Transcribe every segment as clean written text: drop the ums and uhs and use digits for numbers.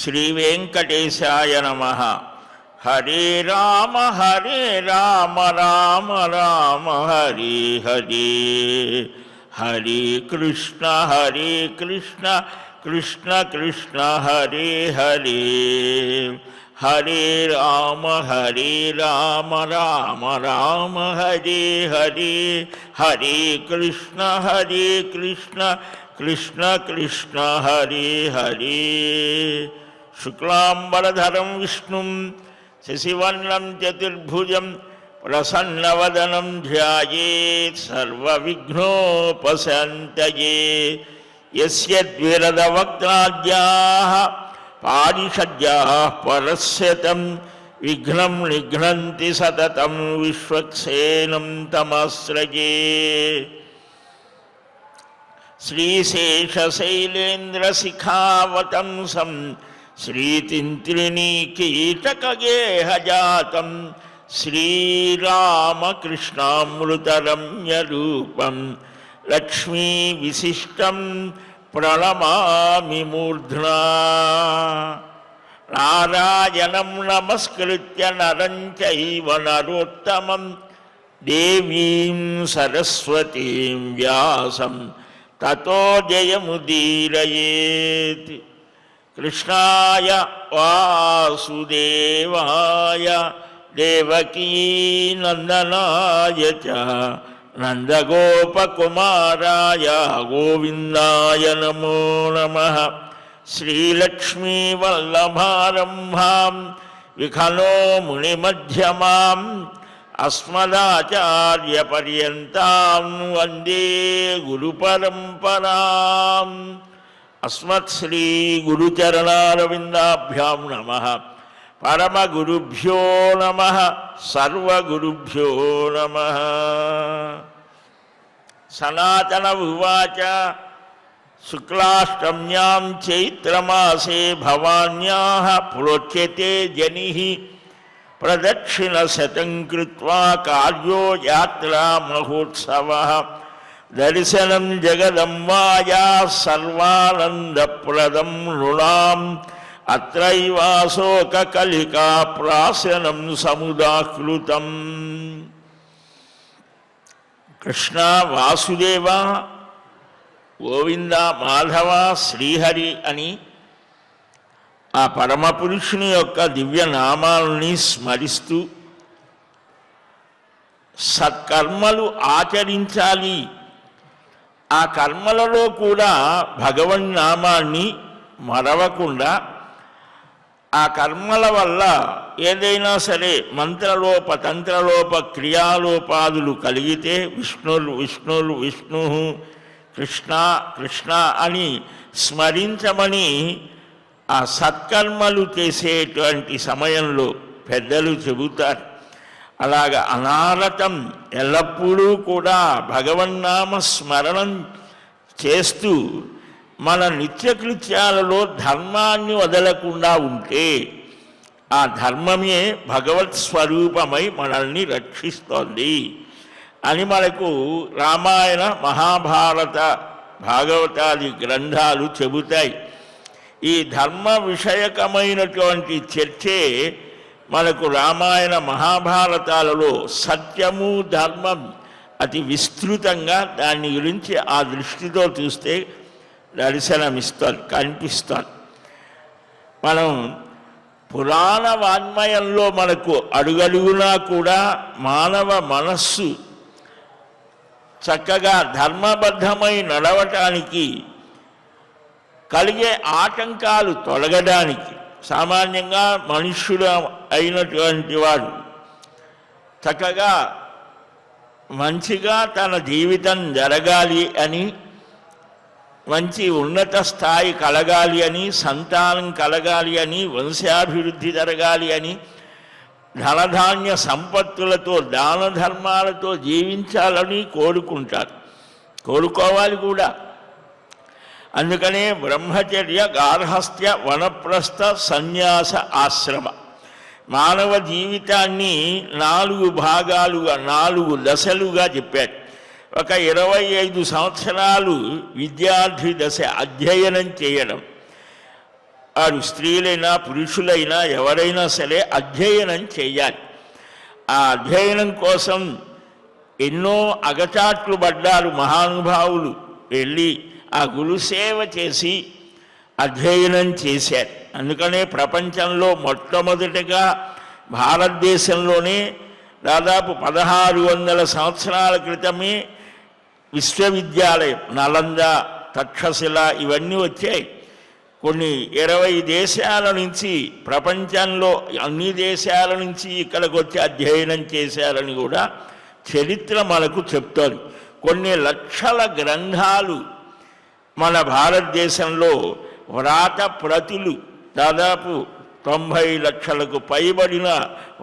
శ్రీ వెంకటేశాయ నమః. హరే రామ రామ రామ హరే హరే, హరే కృష్ణ కృష్ణ కృష్ణ హరే హరే, హరే రామ రామ రామ హరే హరే, హరే కృష్ణ కృష్ణ కృష్ణ హరే హరే. శుక్లాంబరధరం విష్ణుం శశివర్ణం చతుర్భుజం ప్రసన్నవదనం ధ్యాయేత్ సర్వవిఘ్నోపశాంతయే. యస్య ద్విరదవక్త్రాద్యాః పారిషద్యాః పరస్యతం విఘ్నం నిఘ్నంతి సతతం విశ్వక్సేనం తమాశ్రయే. శ్రీశేషశైలేంద్రశిఖావతంసం శ్రీతింత్రిణీకీటకగేహజాతం శ్రీరామకృష్ణామృతరమ్యరూపం లక్ష్మీవిశిష్టం ప్రణమామి మూర్ధ్నా. నారాయణం నమస్కృత్య నరం చైవ నరోత్తమం దేవీం సరస్వతీం వ్యాసం తతో జయముదీరయేత్. కృష్ణాయ వాసుదేవాయ దేవకీనందనాయ చ నందగోపకుమారాయ గోవిందాయ నమో నమః. శ్రీలక్ష్మీవల్లభారంభాం విఖనో మునిమధ్యమాం అస్మదాచార్యపర్యంతాం వందే గురుపరంపరాం. అస్మత్శ్రీ గురుచరణారవిందాభ్యాం నమః. పరమగురుభ్యో నమః. సర్వగురుభ్యో నమః. సనాతన ఉవాచ శుక్లాష్టమ్యాం చైత్రమాసే భవాన్యాః ప్రోచ్యతే జనిః ప్రదక్షిణశతం కృత్వా కార్యో యాత్రా మహోత్సవః. దర్శనం జగదంబాయా సర్వానందప్రదం నృణాం అత్రైవాశోకకలికా ప్రాశనం సముదాకృతం. కృష్ణ వాసుదేవ గోవింద మాధవ శ్రీహరి అని ఆ పరమపురుషుని యొక్క దివ్య నామాలని స్మరిస్తూ సత్కర్మలు ఆచరించాలి. ఆ కర్మలలో కూడా భగవన్నామాన్ని మరవకుండా ఆ కర్మల వల్ల ఏదైనా సరే మంత్రలోప తంత్రలోప క్రియాలోపాదులు కలిగితే విష్ణు కృష్ణ కృష్ణ అని స్మరించమని ఆ సత్కర్మలు చేసేటువంటి సమయంలో పెద్దలు చెబుతారు. అలాగ అనారతం ఎల్లప్పుడూ కూడా భగవన్నామ స్మరణం చేస్తూ మన నిత్యకృత్యాలలో ధర్మాన్ని వదలకుండా ఉంటే ఆ ధర్మమే భగవత్ స్వరూపమై మనల్ని రక్షిస్తోంది అని మనకు రామాయణ మహాభారత భాగవతాది గ్రంథాలు చెబుతాయి. ఈ ధర్మ విషయకమైనటువంటి చర్చే మనకు రామాయణ మహాభారతాలలో సత్యము ధర్మం అతి విస్తృతంగా దాని గురించి ఆ దృష్టితో చూస్తే దర్శనమిస్తారు, కనిపిస్తారు. మనం పురాణ వాన్మయంలో మనకు అడుగడుగునా కూడా మానవ మనస్సు చక్కగా ధర్మబద్ధమై నడవటానికి కలిగే ఆటంకాలు తొలగడానికి సామాన్యంగా మనుష్యుడు అయినటువంటి వాడు చక్కగా మంచిగా తన జీవితం జరగాలి అని, మంచి ఉన్నత స్థాయి కలగాలి అని, సంతానం కలగాలి అని, వంశాభివృద్ధి జరగాలి అని, ధనధాన్య సంపత్తులతో దాన ధర్మాలతో జీవించాలని కోరుకుంటారు. కోరుకోవాలి కూడా. అందుకనే బ్రహ్మచర్య గార్హస్థ్య వనప్రస్థ సన్యాస ఆశ్రమ మానవ జీవితాన్ని 4 భాగాలుగా 4 దశలుగా చెప్పాడు. ఒక 25 సంవత్సరాలు విద్యార్థి దశ అధ్యయనం చేయడం, వారు స్త్రీలైనా పురుషులైనా ఎవరైనా సరే అధ్యయనం చేయాలి. ఆ అధ్యయనం కోసం ఎన్నో అగచాట్లు పడ్డారు మహానుభావులు. వెళ్ళి ఆ గురుసేవ చేసి అధ్యయనం చేశారు. అందుకనే ప్రపంచంలో మొట్టమొదటిగా భారతదేశంలోనే దాదాపు 1600 సంవత్సరాల క్రితమే విశ్వవిద్యాలయం నలంద, తక్షశిల ఇవన్నీ వచ్చాయి. కొన్ని 20 దేశాల నుంచి, ప్రపంచంలో అన్ని దేశాల నుంచి ఇక్కడికి వచ్చి అధ్యయనం చేశారని కూడా చరిత్ర మనకు చెప్తోంది. కొన్ని లక్షల గ్రంథాలు మన భారతదేశంలో వ్రాత ప్రతులు, దాదాపు 90 లక్షలకు పైబడిన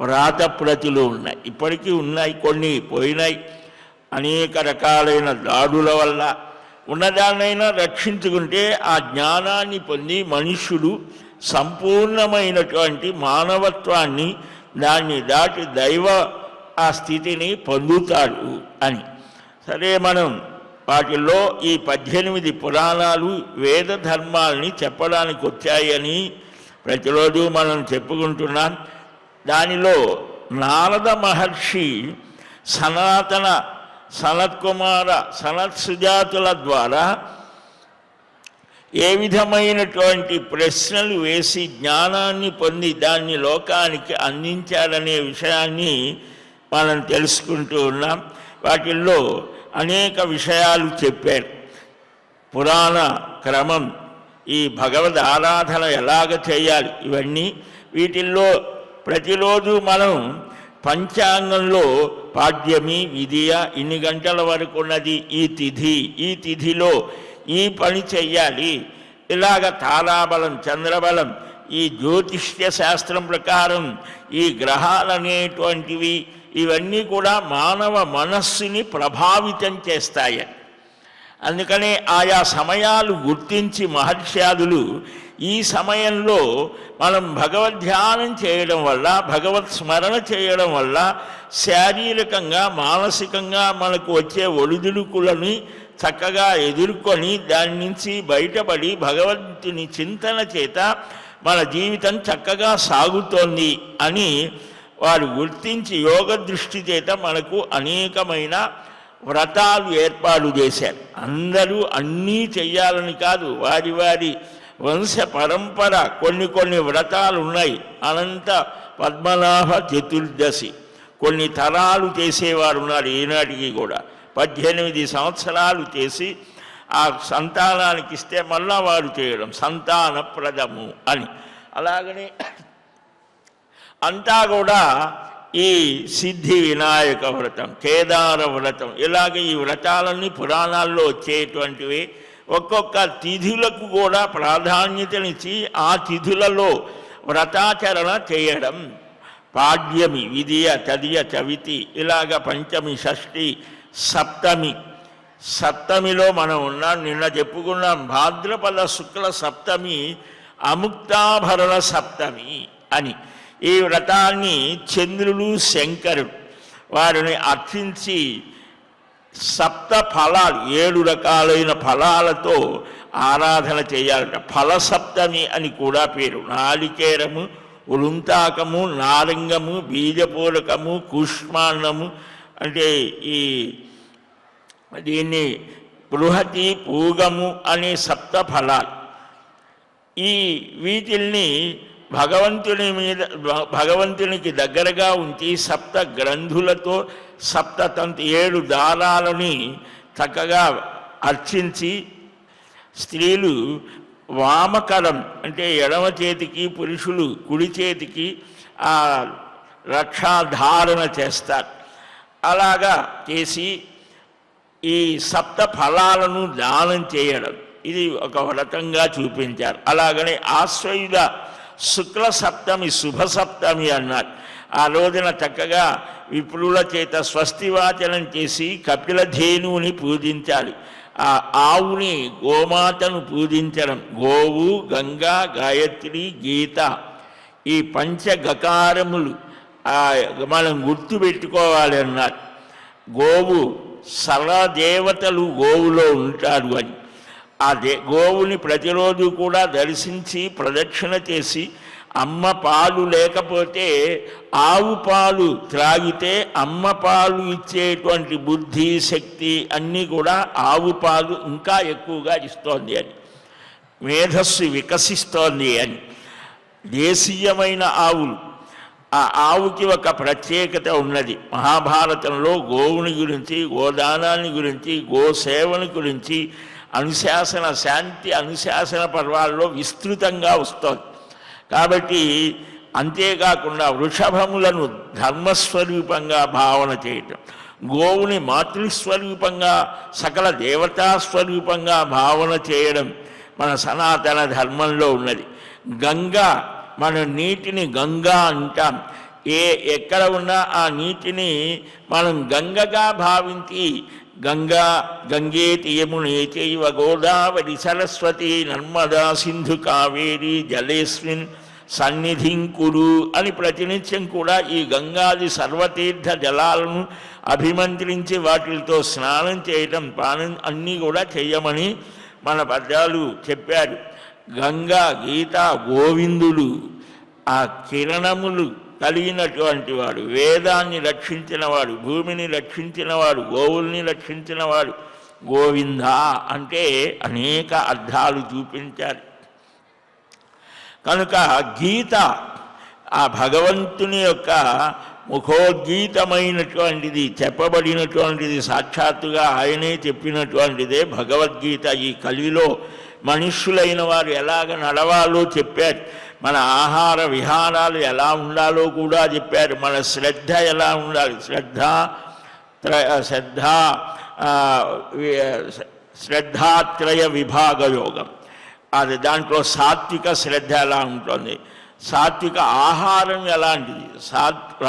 వ్రాత ప్రతులు ఉన్నాయి. ఇప్పటికీ ఉన్నాయి, కొన్ని పోయినాయి. అనేక రకాలైన దాడుల వల్ల ఉన్నదాన్నైనా రక్షించుకుంటే ఆ జ్ఞానాన్ని పొంది మనుష్యుడు సంపూర్ణమైనటువంటి మానవత్వాన్ని, దాన్ని దాటి దైవ ఆ స్థితిని పొందుతాడు అని. సరే, మనం వాటిల్లో ఈ 18 పురాణాలు వేద ధర్మాలని చెప్పడానికి వచ్చాయని ప్రతిరోజు మనం చెప్పుకుంటున్నాం. దానిలో నారద మహర్షి సనాతన సనత్కుమార సనత్ సుజాతుల ద్వారా ఏ విధమైనటువంటి ప్రశ్నలు వేసి జ్ఞానాన్ని పొంది దాన్ని లోకానికి అందించారనే విషయాన్ని మనం తెలుసుకుంటూ ఉన్నాం. వాటిల్లో అనేక విషయాలు చెప్పారు. పురాణ క్రమం, ఈ భగవద్ ఆరాధన ఎలాగ చేయాలి, ఇవన్నీ. వీటిల్లో ప్రతిరోజు మనం పంచాంగంలో పాడ్యమి, విధియ, ఇన్ని గంటల వరకు ఉన్నది ఈ తిథి, ఈ తిథిలో ఈ పని చెయ్యాలి, ఇలాగ తారాబలం, చంద్రబలం, ఈ జ్యోతిష్య శాస్త్రం ప్రకారం ఈ గ్రహాలనేటువంటివి ఇవన్నీ కూడా మానవ మనస్సుని ప్రభావితం చేస్తాయి. అందుకనే ఆయా సమయాలు గుర్తించి మహర్షాదులు ఈ సమయంలో మనం భగవద్ధ్యానం చేయడం వల్ల, భగవత్ స్మరణ చేయడం వల్ల శారీరకంగా మానసికంగా మనకు వచ్చే ఒడిదుడుకులని చక్కగా ఎదుర్కొని దాని నుంచి బయటపడి భగవంతుని చింతన చేత మన జీవితం చక్కగా సాగుతోంది అని వారు గుర్తించి యోగ దృష్టి చేత మనకు అనేకమైన వ్రతాలు ఏర్పాటు చేశారు. అందరూ అన్నీ చెయ్యాలని కాదు, వారి వారి వంశ పరంపర కొన్ని వ్రతాలు ఉన్నాయి. అనంత పద్మనాభ చతుర్దశి కొన్ని తరాలు చేసేవారు ఉన్నారు ఈనాటికి కూడా. 18 సంవత్సరాలు చేసి ఆ సంతానానికి ఇస్తే మళ్ళా వారు చేయడం సంతానప్రదము అని. అలాగనే అంతా కూడా ఈ సిద్ధి వినాయక వ్రతం, కేదార వ్రతం, ఇలాగ ఈ వ్రతాలన్నీ పురాణాల్లో వచ్చేటువంటివి. ఒక్కొక్క తిథులకు కూడా ప్రాధాన్యతనిచ్చి ఆ తిథులలో వ్రతాచరణ చేయడం. పాడ్యమి, విధియ, తదియ, చవితి, ఇలాగ పంచమి, షష్ఠి, సప్తమి. సప్తమిలో మనం ఉన్నాం, నిన్న చెప్పుకున్నాం. భాద్రపద శుక్ల సప్తమి అముక్తాభరణ సప్తమి అని. ఈ వ్రతాన్ని చంద్రుడు, శంకరుడు వారిని అర్చించి సప్త ఫలాలు, 7 రకాలైన ఫలాలతో ఆరాధన చేయాలట. ఫలసప్తమి అని కూడా పేరు. నాలికేరము, ఉలుంతాకము, నారింగము, బీజపూరకము, కూష్మాండము, అంటే ఈ దీన్ని బృహతి, పూగము అనే సప్త ఫలాలు. ఈ వీటిల్ని భగవంతునికి దగ్గరగా ఉంచి సప్త గ్రంథులతో సప్తతంతు 7 దారాలని చక్కగా అర్చించి, స్త్రీలు వామకరం అంటే ఎడమ చేతికి, పురుషులు కుడి చేతికి ఆ రక్షాధారణ చేస్తారు. అలాగా చేసి ఈ సప్త ఫలాలను దానం చేయడం, ఇది ఒక వ్రతంగా చూపించారు. అలాగనే ఆశ్వయుధ శుక్ల సప్తమి శుభ సప్తమి అన్నారు. ఆ రోజున చక్కగా విప్రుల చేత స్వస్తివాచనం చేసి కపిలధేనువుని పూజించాలి. ఆ ఆవుని, గోమాతను పూజించడం. గోవు, గంగా, గాయత్రి, గీత, ఈ పంచగకారములు మనం గుర్తుపెట్టుకోవాలి అన్నారు. గోవు సర్వదేవతలు గోవులో ఉంటారు అని. ఆ గోవుని ప్రతిరోజు కూడా దర్శించి ప్రదక్షిణ చేసి, అమ్మ పాలు లేకపోతే ఆవు పాలు త్రాగితే అమ్మ పాలు ఇచ్చేటువంటి బుద్ధి శక్తి అన్నీ కూడా ఆవు పాలు ఇంకా ఎక్కువగా ఇస్తోంది అని, మేధస్సు వికసిస్తోంది అని. దేశీయమైన ఆవులు, ఆ ఆవుకి ఒక ప్రత్యేకత ఉన్నది. మహాభారతంలో గోవుని గురించి, గోదానాన్ని గురించి, గోసేవని గురించి అనుశాసన శాంతి అనుశాసన పర్వాల్లో విస్తృతంగా వస్తోంది. కాబట్టి అంతేకాకుండా వృషభములను ధర్మస్వరూపంగా భావన చేయటం, గోవుని మాతృస్వరూపంగా సకల దేవతాస్వరూపంగా భావన చేయడం మన సనాతన ధర్మంలో ఉన్నది. గంగా, మన నీటిని గంగా అంటాం. ఎక్కడ ఉన్నా ఆ నీటిని మనం గంగగా భావించి గంగా గంగేతి యమునే చైవ గోదావరి సరస్వతి నర్మదా సింధు కావేరి జలేస్మిన్ సన్నిధిం కురు అని ప్రతినిత్యం కూడా ఈ గంగాది సర్వతీర్థ జలాలను అభిమంత్రించి వాటితో స్నానం చేయటం, పానం అన్నీ కూడా చెయ్యమని మన పద్యాలు చెప్పారు. గంగా, గీత, గోవిందుడు ఆ కిరణములు కలిగినటువంటి వాడు, వేదాన్ని రక్షించినవాడు, భూమిని రక్షించినవాడు, గోవుల్ని రక్షించినవాడు. గోవింద అంటే అనేక అర్థాలు చూపించారు. కనుక గీత ఆ భగవంతుని యొక్క ముఖోద్గీతమైనటువంటిది, చెప్పబడినటువంటిది, సాక్షాత్తుగా ఆయనే చెప్పినటువంటిదే భగవద్గీత. ఈ కలిలో మనుష్యులైన వారు ఎలాగ నడవాలో చెప్పారు, మన ఆహార విహారాలు ఎలా ఉండాలో కూడా చెప్పారు, మన శ్రద్ధ ఎలా ఉండాలి, శ్రద్ధాత్రయ విభాగ యోగం. అది దాంట్లో సాత్విక శ్రద్ధ ఎలా ఉంటుంది, సాత్విక ఆహారం ఎలాంటిది,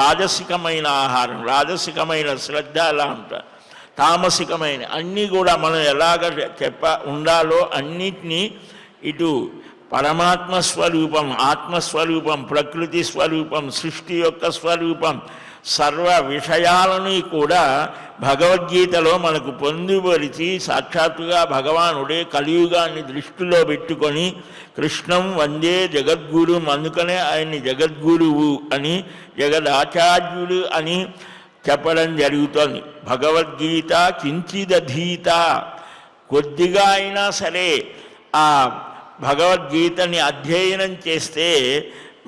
రాజసికమైన ఆహారం, రాజసికమైన శ్రద్ధ ఎలా ఉంటుంది, తామసికమైన అన్నీ కూడా మనం ఎలాగ ఉండాలో అన్నిటినీ ఇటు పరమాత్మ స్వరూపం, ఆత్మస్వరూపం, ప్రకృతి స్వరూపం, సృష్టి యొక్క స్వరూపం, సర్వ విషయాలని కూడా భగవద్గీతలో మనకు పొందుపరిచి సాక్షాత్తుగా భగవానుడే కలియుగాన్ని దృష్టిలో పెట్టుకొని కృష్ణం వందే జగద్గురు, అందుకనే ఆయన్ని జగద్గురువు అని, జగదాచార్యుడు అని చెప్పడం జరుగుతోంది. భగవద్గీత కించిదధీత, కొద్దిగా అయినా సరే ఆ భగవద్గీతని అధ్యయనం చేస్తే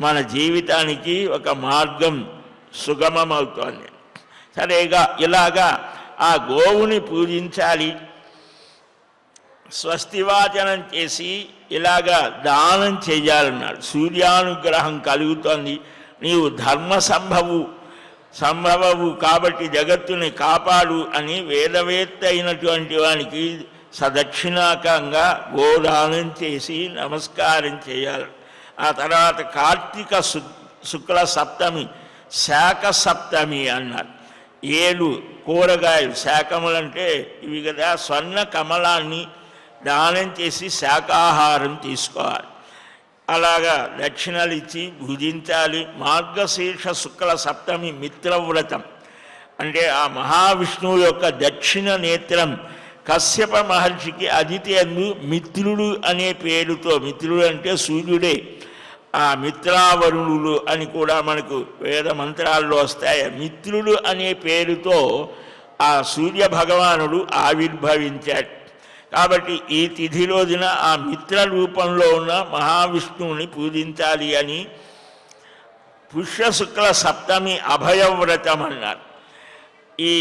మన జీవితానికి ఒక మార్గం సుగమమవుతోంది. సరేగా ఇలాగా ఆ గోవుని పూజించాలి, స్వస్తివాచనం చేసి ఇలాగా దానం చేయాలన్నాడు. సూర్యానుగ్రహం కలుగుతోంది, నీవు ధర్మ సంభవవు కాబట్టి జగత్తుని కాపాడు అని వేదవేత్త అయినటువంటి వానికి సదక్షిణాకంగా గోదానం చేసి నమస్కారం చేయాలి. ఆ తర్వాత కార్తీక శుక్ల సప్తమి, శాఖ సప్తమి అన్నారు. 7 కూరగాయలు, శాఖములంటే ఇవి కదా, స్వర్ణ కమలాన్ని దానం చేసి శాకాహారం తీసుకోవాలి. అలాగా దక్షిణలు ఇచ్చి భుజించాలి. మార్గశీర్ష శుక్ల సప్తమి మిత్రవ్రతం అంటే ఆ మహావిష్ణువు యొక్క దక్షిణ నేత్రం కశ్యప మహర్షికి అదితి అందు మిత్రుడు అనే పేరుతో, మిత్రుడు అంటే సూర్యుడే, ఆ మిత్రావరుణులు అని కూడా మనకు వేద మంత్రాల్లో వస్తాయి. మిత్రుడు అనే పేరుతో ఆ సూర్య భగవానుడు ఆవిర్భవించాడు. కాబట్టి ఈ తిథి రోజున ఆ మిత్ర రూపంలో ఉన్న మహావిష్ణువుని పూజించాలి అని పుష్యశుక్ల సప్తమి అభయవ్రతం అన్నారు. ఈ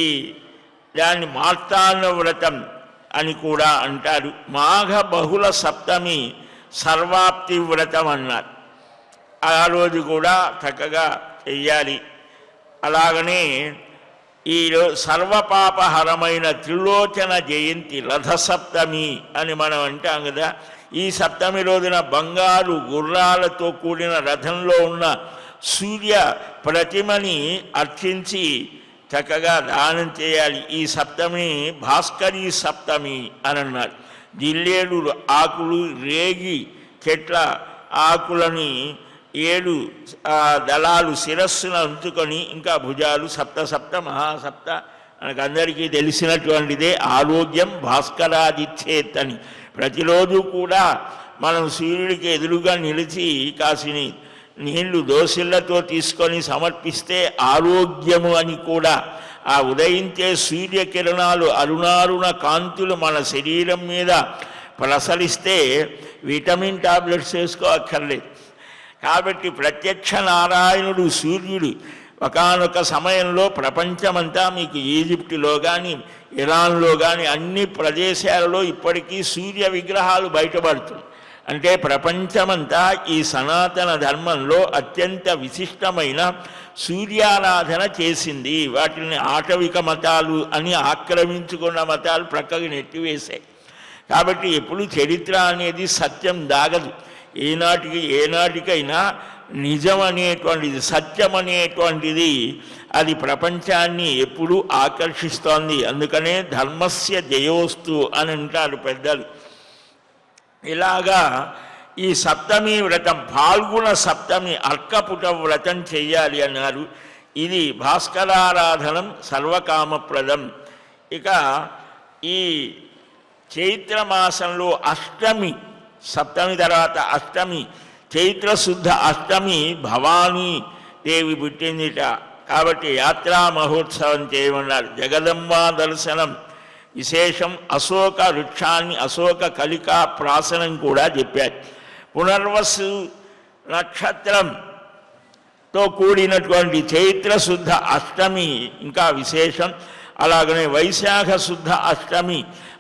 దాన్ని మార్తాండ వ్రతం అని కూడా అంటారు. మాఘ బహుళ సప్తమి సర్వాప్తి వ్రతం అన్నారు. ఆ రోజు కూడా చక్కగా చెయ్యాలి. అలాగనే ఈరోజు సర్వపాపహరమైన త్రిలోచన జయంతి రథసప్తమి అని మనం అంటాం కదా. ఈ సప్తమి రోజున బంగారు గుర్రాలతో కూడిన రథంలో ఉన్న సూర్య ప్రతిమని అర్చించి చక్కగా దానం చేయాలి. ఈ సప్తమి భాస్కరీ సప్తమి అని అన్నారు. జిల్లేడు ఆకులు, రేగి చెట్ల ఆకులని 7 దళాలు శిరస్సును అంచుకొని, ఇంకా భుజాలు సప్త మహాసప్త మనకు అందరికీ తెలిసినటువంటిదే. ఆరోగ్యం భాస్కరాదిచ్చేత్ అని ప్రతిరోజు కూడా మనం సూర్యుడికి ఎదురుగా నిలిచి కాసిని నీళ్లు దోసిళ్లతో తీసుకొని సమర్పిస్తే ఆరోగ్యము అని కూడా ఆ ఉదయించే సూర్యకిరణాలు అరుణారుణ కాంతులు మన శరీరం మీద ప్రసరిస్తే విటమిన్ టాబ్లెట్స్ వేసుకోక్కర్లేదు. కాబట్టి ప్రత్యక్ష నారాయణుడు సూర్యుడు ఒకానొక సమయంలో ప్రపంచమంతా మీకు ఈజిప్టులో కానీ ఇరాన్లో కానీ అన్ని ప్రదేశాలలో ఇప్పటికీ సూర్య విగ్రహాలు బయటపడుతుంది. అంటే ప్రపంచమంతా ఈ సనాతన ధర్మంలో అత్యంత విశిష్టమైన సూర్యారాధన చేసింది. వాటిని ఆటవిక మతాలు అని ఆక్రమించుకున్న మతాలు ప్రక్కకి నెట్టివేశాయి. కాబట్టి ఎప్పుడు చరిత్ర అనేది సత్యం దాగదు. ఏనాటికైనా నిజం అనేటువంటిది, సత్యం అనేటువంటిది అది ప్రపంచాన్ని ఎప్పుడూ ఆకర్షిస్తోంది. అందుకనే ధర్మస్య జయోస్తు అని అంటారు పెద్దలు. ఇలాగా ఈ సప్తమి వ్రతం, ఫాల్గుణ సప్తమి అర్కపుట వ్రతం చెయ్యాలి అన్నారు. ఇది భాస్కరారాధనం సర్వకామప్రదం. ఇక ఈ చైత్రమాసంలో అష్టమి, సప్తమి తర్వాత అష్టమి, చైత్రశుద్ధ అష్టమి భవానీ దేవి పుట్టిందిట. కాబట్టి యాత్రా మహోత్సవం చేయమన్నారు. జగదంబా దర్శనం విశేషం. అశోక వృక్షాన్ని, అశోక కలికా ప్రాసనం కూడా చెప్పారు. పునర్వసు నక్షత్రంతో కూడినటువంటి చైత్రశుద్ధ అష్టమి ఇంకా విశేషం. అలాగనే వైశాఖ శుద్ధ అష్టమి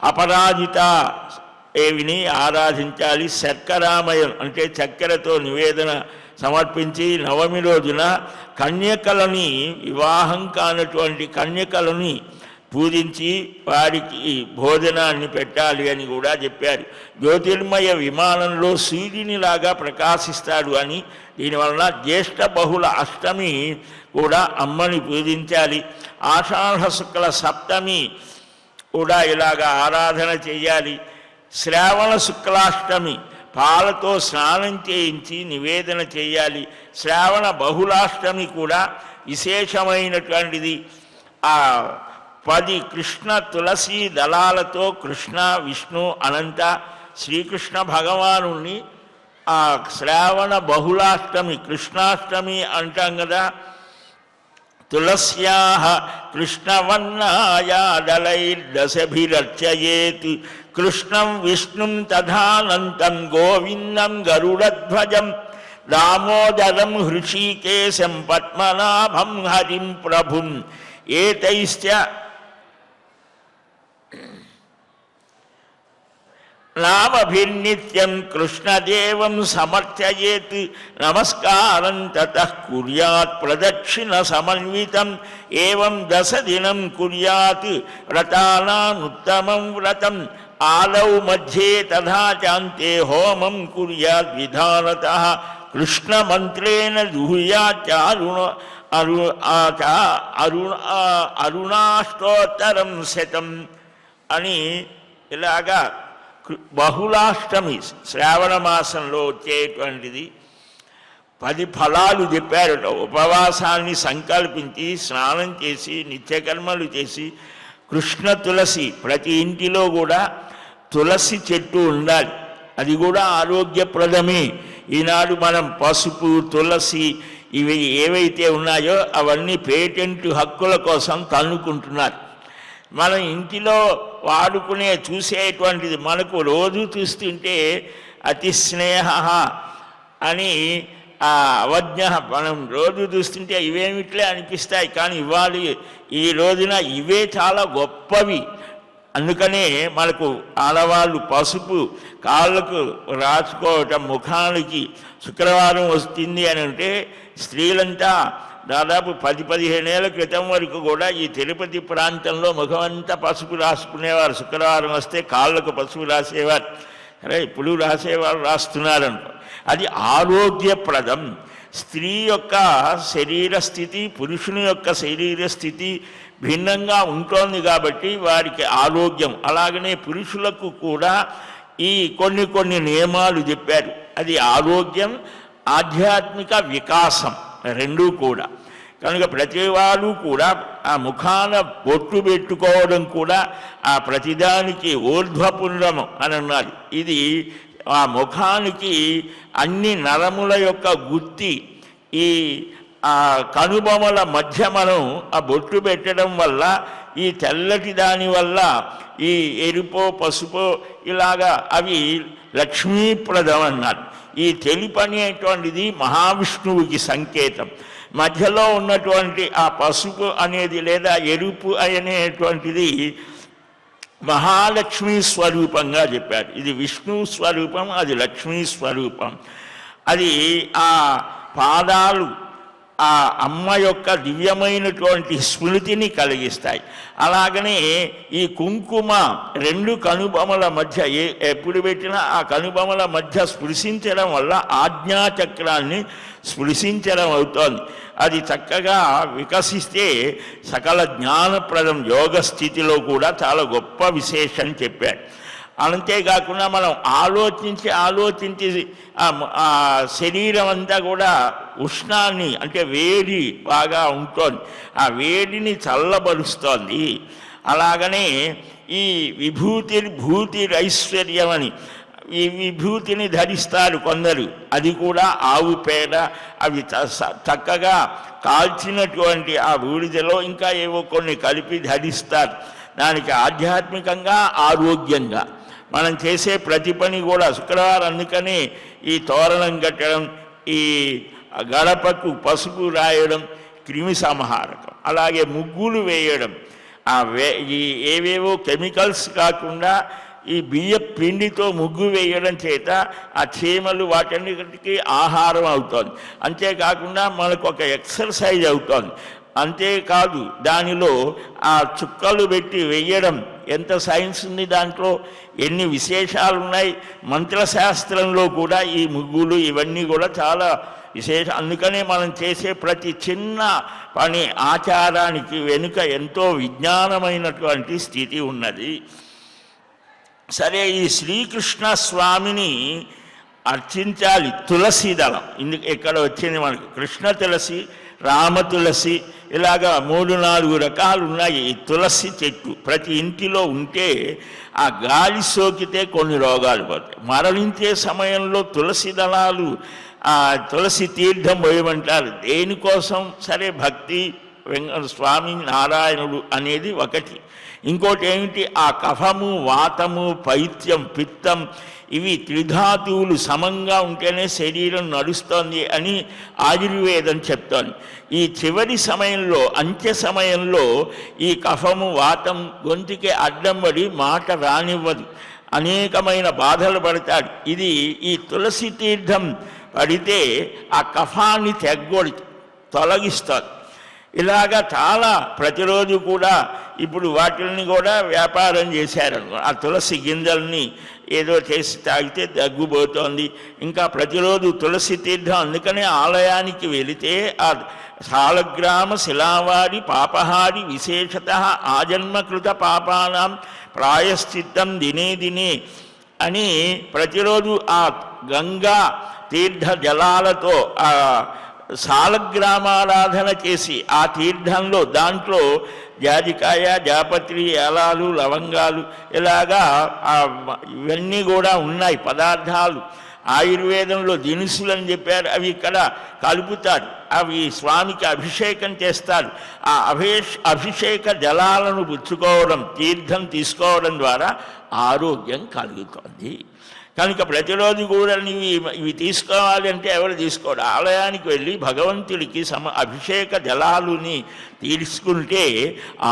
అపరాజిత దేవిని ఆరాధించాలి. శర్కరామయం అంటే చక్కెరతో నివేదన సమర్పించి నవమి రోజున కన్యకలని, వివాహం కానటువంటి కన్యకలని పూజించి వారికి భోజనాన్ని పెట్టాలి అని కూడా చెప్పారు. జ్యోతిర్మయ విమానంలో సూర్యునిలాగా ప్రకాశిస్తాడు అని, దీనివలన జ్యేష్ఠ బహుళ అష్టమి కూడా అమ్మని పూజించాలి. ఆషాఢ శుక్ల సప్తమి కూడా ఇలాగా ఆరాధన చేయాలి. శ్రావణ శుక్లాష్టమి పాలతో స్నానం చేయించి నివేదన చేయాలి. శ్రావణ బహుళాష్టమి కూడా విశేషమైనటువంటిది. ఆ 10 కృష్ణ తులసి దళాలతో కృష్ణ, విష్ణు, అనంత శ్రీకృష్ణ భగవాను ఆ శ్రావణ బహుళాష్టమి, కృష్ణాష్టమి అంటాం కదా, తులస్యాః కృష్ణవర్ణాయా దళైర్దశభిరర్చయేత్ కృష్ణం విష్ణుం తథానంతం గోవిందం గరుడధ్వజం దామోదరం హృషీకేశం పద్మనాభం హరిం ప్రభుం ఏతైశ్చ నామభిర్నిత్యం కృష్ణదేవం సమర్చయేత్ నమస్కారం తతః కుర్యాత్ ప్రదక్షిణ సమన్వితం ఏవం 10 దినం కుర్యాత్ వ్రతానాముత్తమం వ్రతం ఆలౌ మధ్యే తథా చాంతే హోమం కుర్యాత్ విధానతః కృష్ణమంత్రేణ అరుణాష్టోత్తరం శతం అని ఇలాగా బహుళాష్టమి శ్రావణ మాసంలో వచ్చేటువంటిది 10 ఫలాలు చెప్పారట. ఉపవాసాన్ని సంకల్పించి స్నానం చేసి నిత్యకర్మలు చేసి కృష్ణ తులసి, ప్రతి ఇంటిలో కూడా తులసి చెట్టు ఉండాలి. అది కూడా ఆరోగ్యప్రదమే. ఈనాడు మనం పసుపు, తులసి ఇవి ఏవైతే ఉన్నాయో అవన్నీ పేటెంట్ హక్కుల కోసం తన్నుకుంటున్నారు. మనం ఇంటిలో వాడుకునే చూసేటువంటిది మనకు రోజు చూస్తుంటే అతి స్నేహ అని అవజ్ఞ, మనం రోజు చూస్తుంటే ఇవేమిట్లే అనిపిస్తాయి. కానీ ఇవాళ ఈ రోజున ఇవే చాలా గొప్పవి. అందుకనే మనకు ఆడవాళ్ళు పసుపు కాళ్ళకు రాసుకోవటం, ముఖానికి శుక్రవారం వస్తుంది అని అంటే స్త్రీలంతా దాదాపు 10-15 ఏళ్ల క్రితం వరకు కూడా ఈ తిరుపతి ప్రాంతంలో ముఖమంతా పసుపు రాసుకునేవారు. శుక్రవారం వస్తే కాళ్ళకు పసుపు రాసేవారు. అరే ఇప్పుడు రాసేవారు, రాస్తున్నారనుకో. అది ఆరోగ్యప్రదం. స్త్రీ యొక్క శరీర స్థితి, పురుషుని యొక్క శరీర స్థితి భిన్నంగా ఉంటుంది కాబట్టి వారికి ఆరోగ్యం. అలాగనే పురుషులకు కూడా ఈ కొన్ని నియమాలు చెప్పారు. అది ఆరోగ్యం, ఆధ్యాత్మిక వికాసం రెండూ కూడా. కనుక ప్రతివాడు కూడా ఆ ముఖాన బొట్టు పెట్టుకోవడం కూడా ఆ ప్రతిదానికి ఊర్ధ్వపుండ్రము అని అన్నారు. ఇది ఆ ముఖానికి అన్ని నరముల యొక్క గుత్తి. ఈ ఆ కనుబొమల మధ్య మనం ఆ బొట్టు పెట్టడం వల్ల ఈ తెల్లటి దానివల్ల ఈ ఎరుపో పసుపో ఇలాగా అవి లక్ష్మీప్రదం అన్నారు. ఈ తెలుపు అనేటువంటిది మహావిష్ణువుకి సంకేతం. మధ్యలో ఉన్నటువంటి ఆ పసుపు అనేది లేదా ఎరుపు అనేటువంటిది మహాలక్ష్మీ స్వరూపంగా చెప్పారు. ఇది విష్ణు స్వరూపం, అది లక్ష్మీ స్వరూపం. అది ఆ పాదాలు ఆ అమ్మ యొక్క దివ్యమైనటువంటి స్మృతిని కలిగిస్తాయి. అలాగనే ఈ కుంకుమ రెండు కనుబొమల మధ్య ఎప్పుడు పెట్టినా ఆ కనుబొమల మధ్య స్పృశించడం వల్ల ఆజ్ఞాచక్రాన్ని స్పృశించడం అవుతోంది. అది చక్కగా వికసిస్తే సకల జ్ఞానప్రదం యోగ స్థితిలో కూడా చాలా గొప్ప విశేషం చెప్పాడు. అంతేకాకుండా మనం ఆలోచించి ఆ శరీరం అంతా కూడా ఉష్ణాన్ని అంటే వేడి బాగా ఉంటుంది, ఆ వేడిని చల్లబరుస్తోంది. అలాగనే ఈ భూతిరైశ్వర్యం అని ఈ విభూతిని ధరిస్తారు కొందరు, అది కూడా ఆవు పేడ అవి చక్కగా కాల్చినటువంటి ఆ బూడిదలో ఇంకా ఏవో కొన్ని కలిపి ధరిస్తారు. దానికి ఆధ్యాత్మికంగా ఆరోగ్యంగా మనం చేసే ప్రతి పని కూడా శుక్రవారం అందుకని ఈ తోరణం కట్టడం, ఈ గడపకు పసుపు రాయడం క్రిమి సంహారకం, అలాగే ముగ్గులు వేయడం, ఈ ఏవేవో కెమికల్స్ కాకుండా ఈ బియ్య పిండితో ముగ్గు వేయడం చేత ఆ చీమలు వాటన్నిటికీ ఆహారం అవుతుంది. అంతేకాకుండా మనకు ఒక ఎక్సర్సైజ్ అవుతుంది. అంతేకాదు దానిలో ఆ చుక్కలు పెట్టి వేయడం ఎంత సైన్స్ ఉంది, దాంట్లో ఎన్ని విశేషాలు ఉన్నాయి. మంత్రశాస్త్రంలో కూడా ఈ ముగ్గులు ఇవన్నీ కూడా చాలా విశేషం. అందుకనే మనం చేసే ప్రతి చిన్న పని ఆచారానికి వెనుక ఎంతో విజ్ఞానమైనటువంటి స్థితి ఉన్నది. సరే, ఈ శ్రీకృష్ణ స్వామిని అర్చించాలి. తులసి దళం ఇక్కడ వచ్చింది మనకు. కృష్ణ తులసి, రామ తులసి, ఇలాగా 3-4 రకాలు ఉన్నాయి. ఈ తులసి చెట్టు ప్రతి ఇంటిలో ఉంటే ఆ గాలి సోకితే కొన్ని రోగాలు పోతాయి. మరణించే సమయంలో తులసి దళాలు ఆ తులసి తీర్థం పోయమంటారు. దేనికోసం? సరే, భక్తి, స్వామి నారాయణుడు అనేది ఒకటి. ఇంకోటి ఏమిటి? ఆ కఫము, వాతము, పైత్యం, పిత్తం ఇవి త్రిధాతువులు సమంగా ఉంటేనే శరీరం నడుస్తోంది అని ఆయుర్వేదం చెప్తోంది. ఈ చివరి సమయంలో, అంత్య సమయంలో ఈ కఫము, వాతం గొంతుకి అడ్డం పడి మాట రానివ్వదు, అనేకమైన బాధలు పడతాడు. ఇది ఈ తులసి తీర్థం పడితే ఆ కఫాన్ని తొలగిస్తుంది. ఇలాగా చాలా ప్రతిరోజు కూడా ఇప్పుడు వాటిని కూడా వ్యాపారం చేశారు. ఆ తులసి గింజల్ని ఏదో చేసి తాగితే దగ్గుపోతోంది. ఇంకా ప్రతిరోజు తులసి తీర్థం. అందుకనే ఆలయానికి వెళితే ఆ శాలగ్రామ శిలావారి పాపహారి విశేషత ఆజన్మకృత పాపానాం ప్రాయశ్చిత్తం దినే దినే అని ప్రతిరోజు ఆ గంగా తీర్థ జలాలతో ఆ శాలగ్రామారాధన చేసి ఆ తీర్థంలో దాంట్లో జాజికాయ, జాపత్రి, ఏలాలు, లవంగాలు ఇలాగా ఇవన్నీ కూడా ఉన్నాయి పదార్థాలు. ఆయుర్వేదంలో దినుసులు అని చెప్పారు. అవి ఇక్కడ కలుపుతారు. అవి స్వామికి అభిషేకం చేస్తారు. ఆ అభిషేక జలాలను పుచ్చుకోవడం, తీర్థం తీసుకోవడం ద్వారా ఆరోగ్యం కలుగుతుంది. కనుక ప్రతిరోజు కూడా ఇవి తీసుకోవాలి అంటే ఎవరు తీసుకోడు. ఆలయానికి వెళ్ళి భగవంతుడికి అభిషేక జలాలుని తీసుకుంటే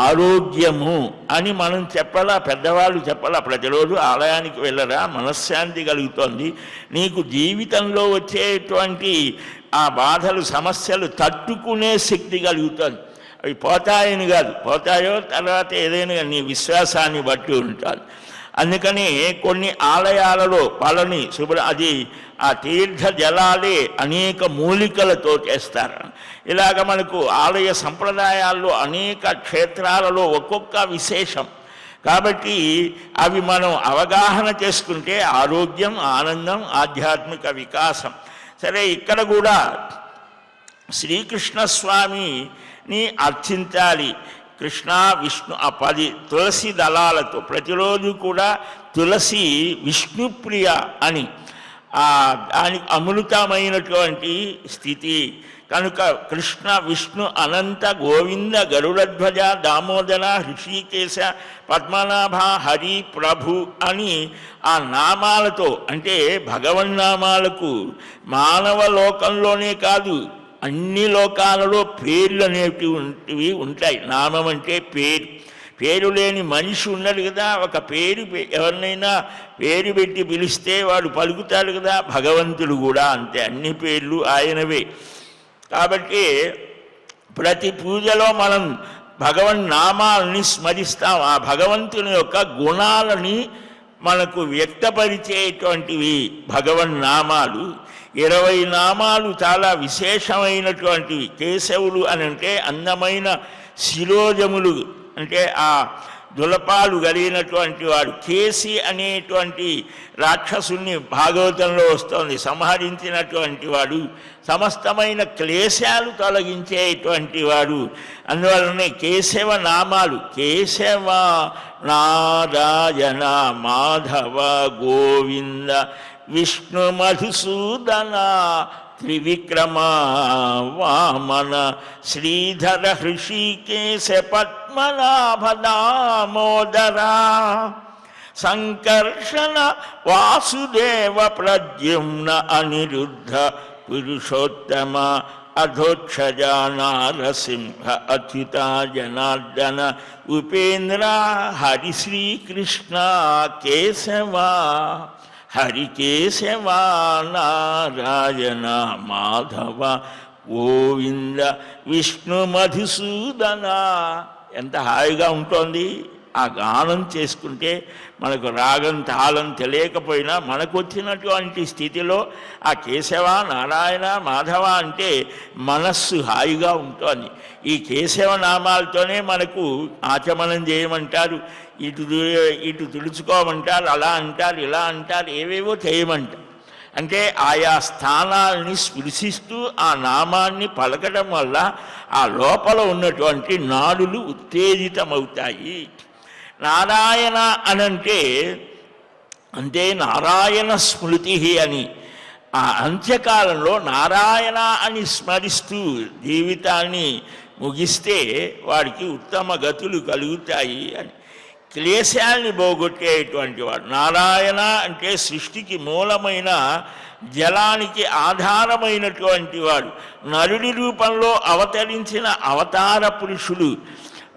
ఆరోగ్యము అని మనం చెప్పాలా, పెద్దవాళ్ళు చెప్పాలా. ప్రతిరోజు ఆలయానికి వెళ్ళరా, మనశ్శాంతి కలుగుతుంది. నీకు జీవితంలో వచ్చేటువంటి ఆ బాధలు, సమస్యలు తట్టుకునే శక్తి కలుగుతుంది. అవి పోతాయని కాదు, పోతాయో తర్వాత ఏదైనా నీ విశ్వాసాన్ని బట్టి ఉంటుంది. అందుకని కొన్ని ఆలయాలలో పళని అది ఆ తీర్థ జలాలే అనేక మూలికలతో చేస్తారు. ఇలాగ మనకు ఆలయ సంప్రదాయాల్లో అనేక క్షేత్రాలలో ఒక్కొక్క విశేషం. కాబట్టి అవి మనం అవగాహన చేసుకుంటే ఆరోగ్యం, ఆనందం, ఆధ్యాత్మిక వికాసం. సరే, ఇక్కడ కూడా శ్రీకృష్ణస్వామిని అర్చించాలి. కృష్ణ విష్ణు ఆ 10 తులసి దళాలతో ప్రతిరోజు కూడా తులసి విష్ణుప్రియ అని దానికి అమృతమైనటువంటి స్థితి కనుక కృష్ణ విష్ణు అనంత గోవింద గరుడధ్వజ దామోదర హృషికేశ పద్మనాభ హరి ప్రభు అని ఆ నామాలతో అంటే భగవన్నామాలకు మానవ లోకంలోనే కాదు అన్ని లోకాలలో పేర్లు అనేటివి ఉంటాయి. నామం అంటే పేరు. పేరు లేని మనిషి ఉన్నాడు కదా, ఒక పేరు ఎవరినైనా పేరు పెట్టి పిలిస్తే వాడు పలుకుతాడు కదా, భగవంతుడు కూడా అంతే, అన్ని పేర్లు ఆయనవే. కాబట్టి ప్రతి పూజలో మనం భగవన్నామాలని స్మరిస్తాం. ఆ భగవంతుని యొక్క గుణాలని మనకు వ్యక్తపరిచేటువంటివి భగవన్నామాలు. 20 నామాలు చాలా విశేషమైనటువంటివి. కేశవులు అని అంటే అందమైన శిరోజములు అంటే ఆ దులపాలు కలిగినటువంటి వాడు. కేసి అనేటువంటి రాక్షసుని భాగవతంలో వస్తోంది. సంహరించినటువంటి వాడు, సమస్తమైన క్లేశాలు తొలగించేటువంటి వాడు. అందువలనే కేశవ నామాలు కేశవ నారాయణ మాధవ గోవింద విష్ణు మధుసూదన త్రివిక్రమ వామన శ్రీధర హృషికేశ పద్మనాభ దామోదర సంకర్షణ వాసుదేవ ప్రద్యుమ్న అనిరుద్ధ పురుషోత్తమ అధోక్షజ నారసింహ అచ్యుత జనార్దన ఉపేంద్ర హరి శ్రీకృష్ణ కేశవ హరికేశవ నారాయణ మాధవ గోవింద విష్ణు మధుసూదన. ఎంత హాయిగా ఉంటుంది ఆ గానం చేసుకుంటే. మనకు రాగం తాళం తెలియకపోయినా మనకు వచ్చినటువంటి స్థితిలో ఆ కేశవ నారాయణ మాధవ అంటే మనస్సు హాయిగా ఉంటుంది. ఈ కేశవ నామాలతోనే మనకు ఆచమనం చేయమంటారు, ఇటు తుడుచుకోమంటారు, అలా అంటారు, ఇలా అంటారు, ఏవేవో చేయమంటారు. అంటే ఆయా స్థానాలని స్పృశిస్తూ ఆ నామాన్ని పలకడం వల్ల ఆ లోపల ఉన్నటువంటి నాడులు ఉత్తేజితమవుతాయి. నారాయణ అనంటే అంటే నారాయణ స్మృతి అని. ఆ అంత్యకాలంలో నారాయణ అని స్మరిస్తూ జీవితాన్ని ముగిస్తే వాడికి ఉత్తమ గతులు కలుగుతాయి అని. క్లేశాల్ని పోగొట్టేటువంటి వాడు నారాయణ అంటే సృష్టికి మూలమైన జలానికి ఆధారమైనటువంటి వాడు. నరుడి రూపంలో అవతరించిన అవతార పురుషుడు.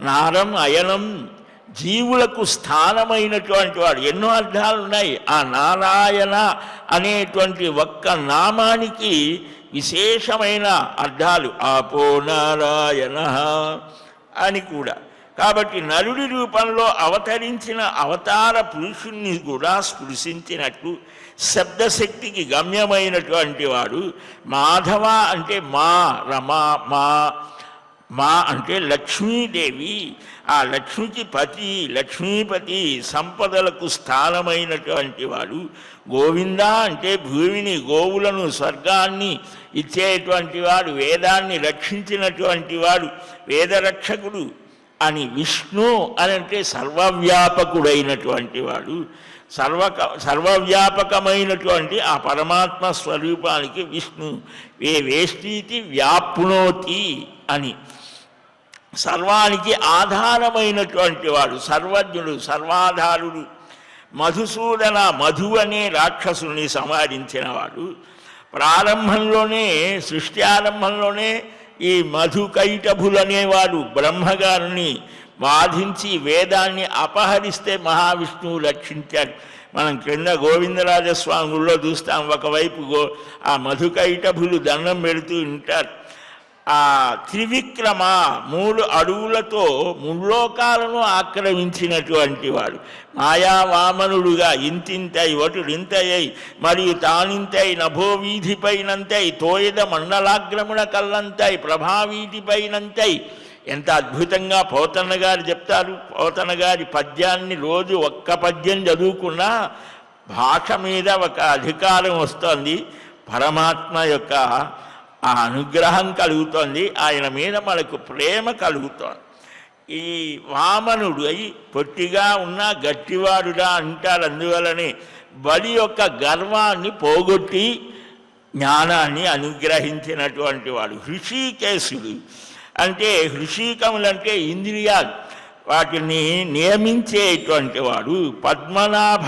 నారం అయనం జీవులకు స్థానమైనటువంటి వాడు. ఎన్నో అర్థాలు ఉన్నాయి ఆ నారాయణ అనేటువంటి ఒక్క నామానికి విశేషమైన అర్థాలు. ఆపో నారాయణ అని కూడా. కాబట్టి నరుడి రూపంలో అవతరించిన అవతార పురుషుణ్ణి కూడా స్పృశించినట్లు శబ్దశక్తికి గమ్యమైనటువంటి వాడు. మాధవ అంటే మా రమా మా అంటే లక్ష్మీదేవి. ఆ లక్ష్మికి పతి, లక్ష్మీపతి, సంపదలకు స్థానమైనటువంటి వాడు. గోవింద అంటే భూమిని గోవులను స్వర్గాన్ని ఇచ్చేటువంటి వాడు, వేదాన్ని రక్షించినటువంటి వాడు, వేదరక్షకుడు అని. విష్ణు అని అంటే సర్వవ్యాపకుడైనటువంటి వాడు. సర్వవ్యాపకమైనటువంటి ఆ పరమాత్మ స్వరూపానికి విష్ణు వేష్టీతి వ్యాప్నోతి అని. సర్వానికి ఆధారమైనటువంటి వాడు, సర్వజ్ఞుడు, సర్వాధారుడు. మధుసూదన మధు అనే రాక్షసుని సంహరించిన వాడు. ప్రారంభంలోనే సృష్టి ఆరంభంలోనే ఈ మధుకైటభులనేవాడు బ్రహ్మగారిని బాధించి వేదాన్ని అపహరిస్తే మహావిష్ణువు రక్షించాడు. మనం క్రింద గోవిందరాజస్వామి చూస్తాం. ఒకవైపు ఆ మధుకైటభులు దండం పెడుతూ ఉంటారు. ఆ త్రివిక్రమ 3 అడుగులతో ముల్లోకాలను ఆక్రమించినటువంటి వాడు. మాయావామనుడుగా ఇంతింతై వటుడింతయై మరియు తానింతై నభోవీధిపైనంతై తోయద మండలాగ్రముణ కల్లంతై ప్రభావీధిపైనంతై. ఎంత అద్భుతంగా పోతన్న గారు చెప్తారు. పోతన్న గారి పద్యాన్ని రోజు ఒక్క పద్యం చదువుకున్నా భాష మీద ఒక అధికారం వస్తుంది. పరమాత్మ యొక్క ఆ అనుగ్రహం కలుగుతోంది, ఆయన మీద మనకు ప్రేమ కలుగుతోంది. ఈ వామనుడు అయి పొట్టిగా ఉన్న గట్టివాడుగా అంటారు. అందువలనే బలి యొక్క గర్వాన్ని పోగొట్టి జ్ఞానాన్ని అనుగ్రహించినటువంటి వాడు. హృషికేశుడు అంటే హృషికములంటే ఇంద్రియాలు, వాటిని నియమించేటువంటి వాడు. పద్మనాభ,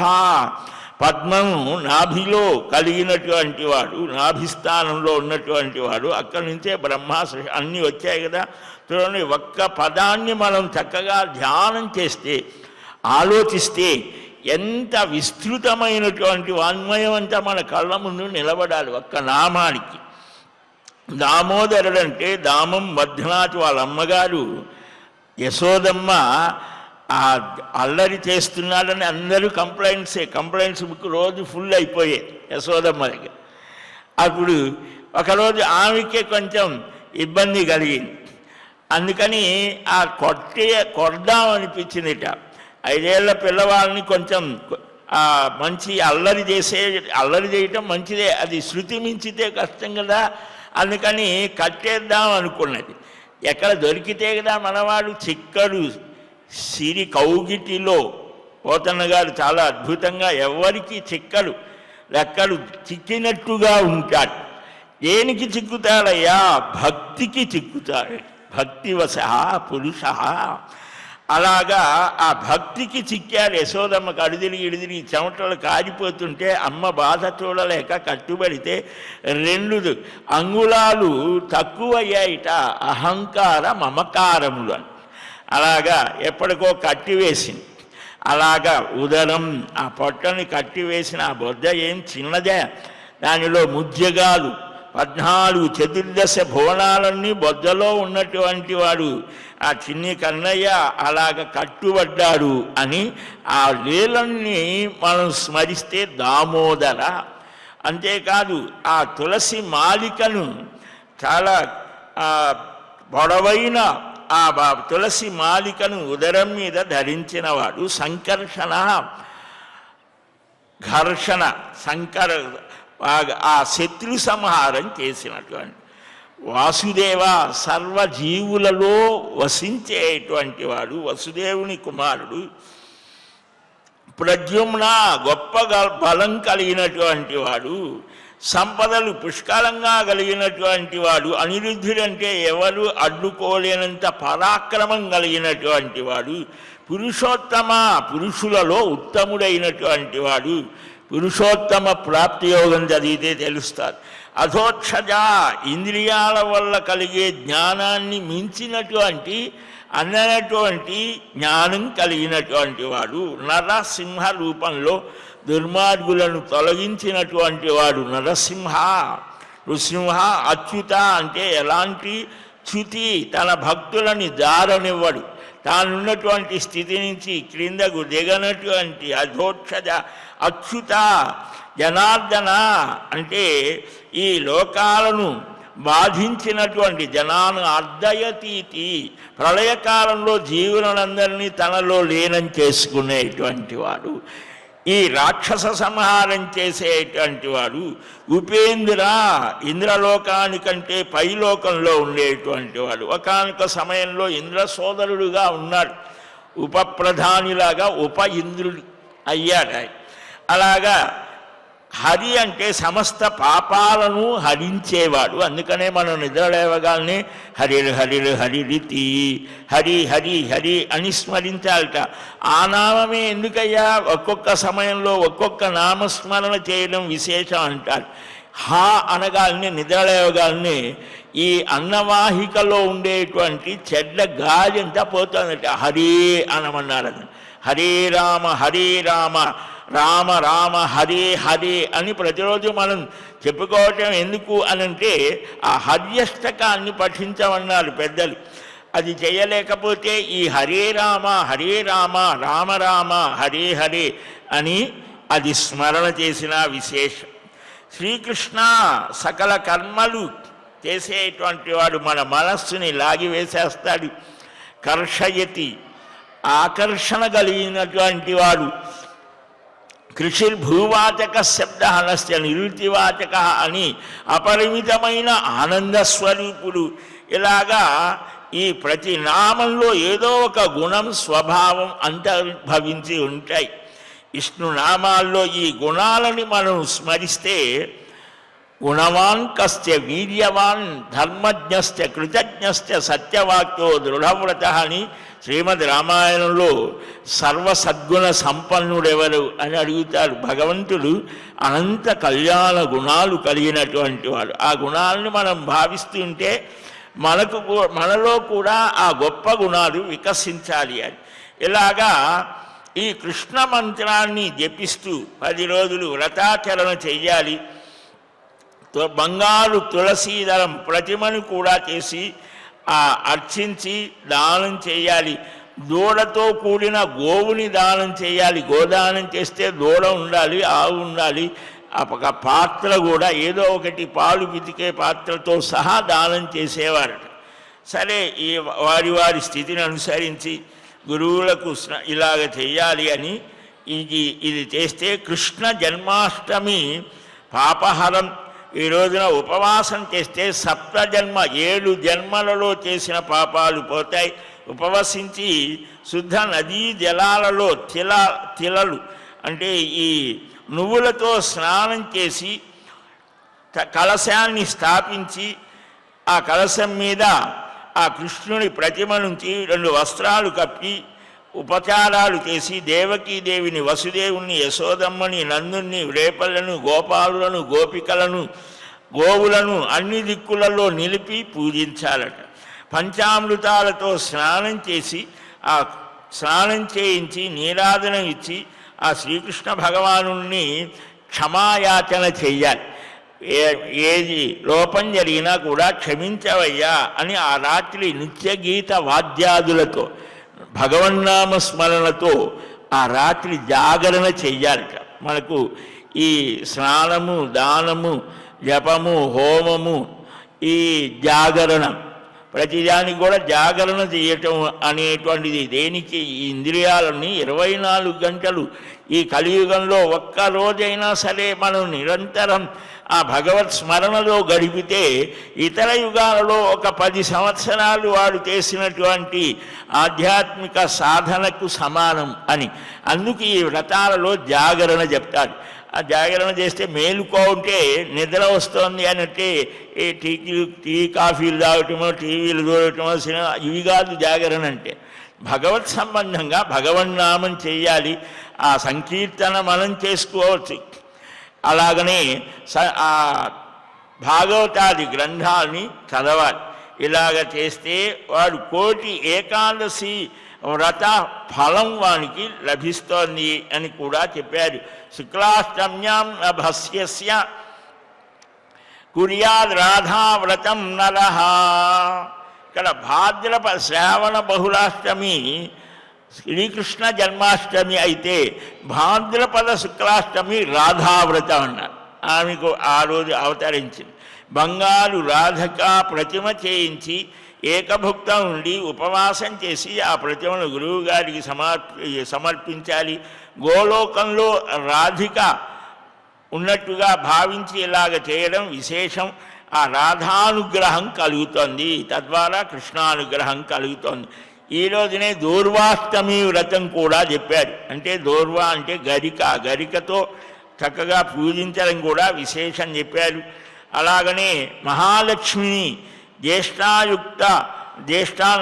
పద్మము నాభిలో కలిగినటువంటి వాడు, నాభిస్థానంలో ఉన్నటువంటి వాడు. అక్కడి నుంచే బ్రహ్మాస అన్నీ వచ్చాయి కదా. చూడండి, ఒక్క పదాన్ని మనం చక్కగా ధ్యానం చేస్తే, ఆలోచిస్తే ఎంత విస్తృతమైనటువంటి వాన్మయం అంతా మన కళ్ళ ముందు నిలబడాలి ఒక్క నామానికి. దామోదరుడు అంటే దామం వర్ధనాథ్ వాళ్ళ అమ్మగారు యశోదమ్మ అల్లరి చేస్తున్నాడని అందరూ కంప్లైంట్స్ బుక్ రోజు ఫుల్ అయిపోయాయి యశోదమ్మ దగ్గర. అప్పుడు ఒకరోజు ఆమెకే కొంచెం ఇబ్బంది కలిగింది. అందుకని కొడదామనిపించిందిట. 5 ఏళ్ల పిల్లవాళ్ళని కొంచెం మంచి అల్లరి చేయటం మంచిదే, అది శృతి మించితే కష్టం కదా. అందుకని కట్టేద్దాం అనుకున్నది. ఎక్కడ దొరికితే కదా మనవాడు చిక్కడు సిరి కౌగిటిలో. పోతన్న గారు చాలా అద్భుతంగా ఎవరికి చిక్కడు, రెక్కడు చిక్కినట్టుగా ఉంటాడు. దేనికి చిక్కుతాడయ్యా? భక్తికి చిక్కుతాడు. భక్తివశ పురుష. అలాగా ఆ భక్తికి చిక్కాడు. యశోదమ్మకు అడిదిరిగి చెమటలు కారిపోతుంటే అమ్మ బాధ చూడలేక కట్టుబడితే 2 అంగుళాలు తక్కువయ్యాయిట అహంకార మమకారములు అని. అలాగా ఎప్పటికో కట్టివేసింది. అలాగా ఉదరం ఆ పొట్టని కట్టివేసిన ఆ బొద్ద ఏం చిన్నదే, దానిలో ముద్యగాలు 14 చతుర్దశ భువనాలన్నీ బొద్దలో ఉన్నటువంటి వాడు ఆ చిన్ని కన్నయ్య అలాగ కట్టుబడ్డాడు అని ఆ లీలల్ని మనం స్మరిస్తే దామోదర. అంతేకాదు ఆ తులసి మాలికను చాలా పొడవైన ఆ తులసి మాలికను ఉదరం మీద ధరించినవాడు. సంకర్షణ, ఘర్షణ, ఆ శత్రు సంహారం చేసినటువంటి వాసుదేవ, సర్వజీవులలో వసించేటువంటి వాడు, వసుదేవుని కుమారుడు. ప్రద్యుమ్న, గొప్ప బలం కలిగినటువంటి వాడు, సంపదలు పుష్కలంగా కలిగినటువంటి వాడు. అనిరుద్ధుడంటే ఎవరు అడ్డుకోలేనంత పరాక్రమం కలిగినటువంటి వాడు. పురుషోత్తమ, పురుషులలో ఉత్తముడైనటువంటి వాడు. పురుషోత్తమ ప్రాప్తి యోగం చదివితే తెలుస్తారు. అధోక్షజ, ఇంద్రియాల వల్ల కలిగే జ్ఞానాన్ని మించినటువంటి అన్నటువంటి జ్ఞానం కలిగినటువంటి వాడు. నరసింహ రూపంలో దుర్మార్గులను తొలగించినటువంటి వాడు నరసింహ. నృసింహ అచ్యుత అంటే ఎలాంటి చ్యుతి, తన భక్తులని జారనివ్వడు. తానున్నటువంటి స్థితి నుంచి క్రిందకు దిగనటువంటి అధోక్షజ అచ్యుత. జనార్దన అంటే ఈ లోకాలను బాధించినటువంటి జనాను అర్ధయతీతి, ప్రళయకాలంలో జీవులందరినీ తనలో లీనం చేసుకునేటువంటి వాడు. ఈ రాక్షస సంహారం చేసేటువంటి వాడు. ఉపేంద్ర, ఇంద్రలోకానికంటే పైలోకంలో ఉండేటువంటి వాడు. ఒకానొక సమయంలో ఇంద్ర సోదరుడుగా ఉన్నాడు. ఉపప్రధానిలాగా ఉప ఇంద్రుడు అయ్యాడు. అలాగా హరి అంటే సమస్త పాపాలను హరించేవాడు. అందుకనే మనం నిద్రలేవగానే హరిలు హరిలు హరిరితి, హరి హరి హరి అని స్మరించాలట. ఆ నామమే ఎందుకయ్యా ఒక్కొక్క సమయంలో ఒక్కొక్క నామస్మరణ చేయడం విశేషం అంటారు. హా అనగానే నిద్రలేవగానే ఈ అన్నవాహికలో ఉండేటువంటి చెడ్డ గాలి అంతా పోతుందట. హరే అనమన్నారు. హరే రామ హరే రామ, రామ రామ హరే హరే అని ప్రతిరోజు మనం చెప్పుకోవటం ఎందుకు అనంటే ఆ హర్యష్టకాన్ని పఠించమన్నారు పెద్దలు. అది చేయలేకపోతే ఈ హరే రామ రామ రామ హరే హరే అని అది స్మరణ చేసిన విశేషం. శ్రీకృష్ణ సకల కర్మలు చేసేటువంటి వాడు, మన మనస్సుని లాగివేసేస్తాడు. కర్షయతి, ఆకర్షణ కలిగినటువంటి వాడు. కృషిర్భూవాచక శబ్ద అనస్య నిరుతివాచక అని అపరిమితమైన ఆనంద స్వరూపుడు. ఇలాగా ఈ ప్రతి నామంలో ఏదో ఒక గుణం స్వభావం అంతర్భవించి ఉంటాయి. విష్ణు నామాల్లో ఈ గుణాలని మనం స్మరిస్తే గుణవాన్ కస్య వీర్యవాన్ ధర్మజ్ఞశ్చ కృతజ్ఞశ్చ సత్యవాక్యో దృఢవ్రత అని శ్రీమద్ రామాయణంలో సర్వసద్గుణ సంపన్నుడెవరు అని అడుగుతారు. భగవంతుడు అనంత కళ్యాణ గుణాలు కలిగినటువంటి వాడు. ఆ గుణాలను మనం భావిస్తుంటే మనలో కూడా ఆ గొప్ప గుణాలు వికసించాలి అని. ఇలాగా ఈ కృష్ణ మంత్రాన్ని జపిస్తూ 10 రోజులు వ్రతాచరణ చెయ్యాలి. బంగారు తులసీదళం ప్రతిమను కూడా చేసి అర్చించి దానం చేయాలి. దూడతో కూడిన గోవుని దానం చేయాలి. గోదానం చేస్తే దూడ ఉండాలి, ఆవు ఉండాలి. ఒక పాత్ర కూడా ఏదో ఒకటి పాలు పితికే పాత్రతో సహా దానం చేసేవారట. సరే, ఈ వారి స్థితిని అనుసరించి గురువులకు ఇలాగ చేయాలి అని ఇది చేస్తే కృష్ణ జన్మాష్టమి పాపహరం. ఈ రోజున ఉపవాసం చేస్తే 7 జన్మలలో చేసిన పాపాలు పోతాయి. ఉపవసించి శుద్ధ నదీ జలాలలో తిలలు అంటే ఈ నువ్వులతో స్నానం చేసి కలశాన్ని స్థాపించి ఆ కలశం మీద ఆ కృష్ణుని ప్రతిమ నుంచి 2 వస్త్రాలు కప్పి ఉపచారాలు చేసి దేవకీదేవిని, వసుదేవుని, యశోదమ్మని, నందుని, రేపలను, గోపాలులను, గోపికలను, గోవులను అన్ని దిక్కులలో నిలిపి పూజించాలట. పంచామృతాలతో స్నానం చేసి ఆ స్నానం చేయించి నీరాధనం ఇచ్చి ఆ శ్రీకృష్ణ భగవానుణ్ణి క్షమాయాచన చెయ్యాలి. ఏది లోపం జరిగినా కూడా క్షమించవయ్యా అని ఆ రాత్రి నిత్యగీత వాద్యాదులతో భగవన్నామ స్మరణతో ఆ రాత్రి జాగరణ చెయ్యాలట. మనకు ఈ స్నానము, దానము, జపము, హోమము, ఈ జాగరణ ప్రతిదానికి కూడా జాగరణ చేయటం అనేటువంటిది దేనికి? ఈ ఇంద్రియాలని 24 గంటలు ఈ కలియుగంలో ఒక్క రోజైనా సరే మనం నిరంతరం ఆ భగవత్ స్మరణలో గడిపితే ఇతర యుగాలలో ఒక 10 సంవత్సరాలు వాడు చేసినటువంటి ఆధ్యాత్మిక సాధనకు సమానం అని. అందుకు ఈ వ్రతాలలో జాగరణ చెప్తారు. ఆ జాగరణ చేస్తే మేలుకో ఉంటే నిద్ర వస్తుంది అని అంటే టీ కాఫీలు తాగటమో, టీవీలు చూడటమో, సినిమా ఇవి కాదు జాగరణ అంటే. భగవత్ సంబంధంగా భగవన్నామం చేయాలి. ఆ సంకీర్తన మనం చేసుకోవచ్చు. అలాగనే ఆ భాగవతాది గ్రంథాలని చదవాలి. ఇలాగ చేస్తే వాడు 1,000,000 ఏకాదశి వ్రత ఫలం వానికి లభిస్తోంది అని కూడా చెప్పారు. శుక్లాష్టమ్యాం భస్యస్య కుర్యాద్ రాధావ్రతం నరః. ఇక్కడ శ్రావణ బహుళాష్టమి శ్రీకృష్ణ జన్మాష్టమి అయితే భాద్రపద శుక్లాష్టమి రాధావ్రతం అన్నారు. ఆమెకు ఆ రోజు అవతరించింది. బంగారు రాధక ప్రతిమ చేయించి ఏకభుక్తం ఉండి ఉపవాసం చేసి ఆ ప్రతిమను గురువు గారికి సమర్పించాలి. గోలోకంలో రాధిక ఉన్నట్టుగా భావించి ఇలాగ చేయడం విశేషం. ఆ రాధానుగ్రహం కలుగుతుంది, తద్వారా కృష్ణానుగ్రహం కలుగుతుంది. ఈ రోజునే దూర్వాష్టమి వ్రతం కూడా చెప్పారు. అంటే దూర్వా అంటే గరికతో చక్కగా పూజించడం కూడా విశేషం చెప్పారు. అలాగనే మహాలక్ష్మిని జ్యేష్ఠా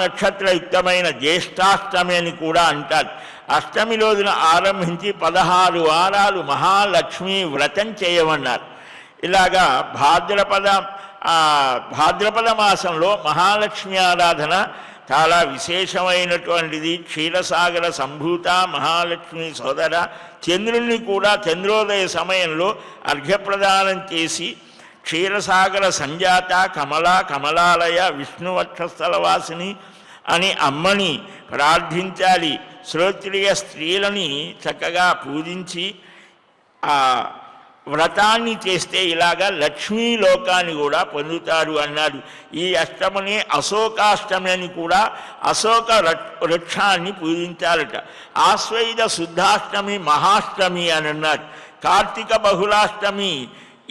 నక్షత్రయుక్తమైన జ్యేష్ఠాష్టమి అని కూడా అంటారు. అష్టమి రోజున ఆరంభించి 16 వారాలు మహాలక్ష్మి వ్రతం చేయమన్నారు. ఇలాగా భాద్రపద మాసంలో మహాలక్ష్మి ఆరాధన చాలా విశేషమైనటువంటిది. క్షీరసాగర సంభూత మహాలక్ష్మి సోదర. చంద్రుణ్ణి కూడా చంద్రోదయ సమయంలో అర్ఘ్యప్రదానం చేసి క్షీరసాగర సంజాత కమలాలయ విష్ణువక్షస్థలవాసిని అని అమ్మని వ్రతాన్ని చేస్తే ఇలాగా లక్ష్మీ లోకాన్ని కూడా పొందుతారు అన్నారు. ఈ అష్టమిని అశోకాష్టమి అని కూడా అశోక వృక్షాన్ని పూజించాలట. ఆశ్వయుధ శుద్ధాష్టమి మహాష్టమి అని అన్నారు. కార్తీక బహుళాష్టమి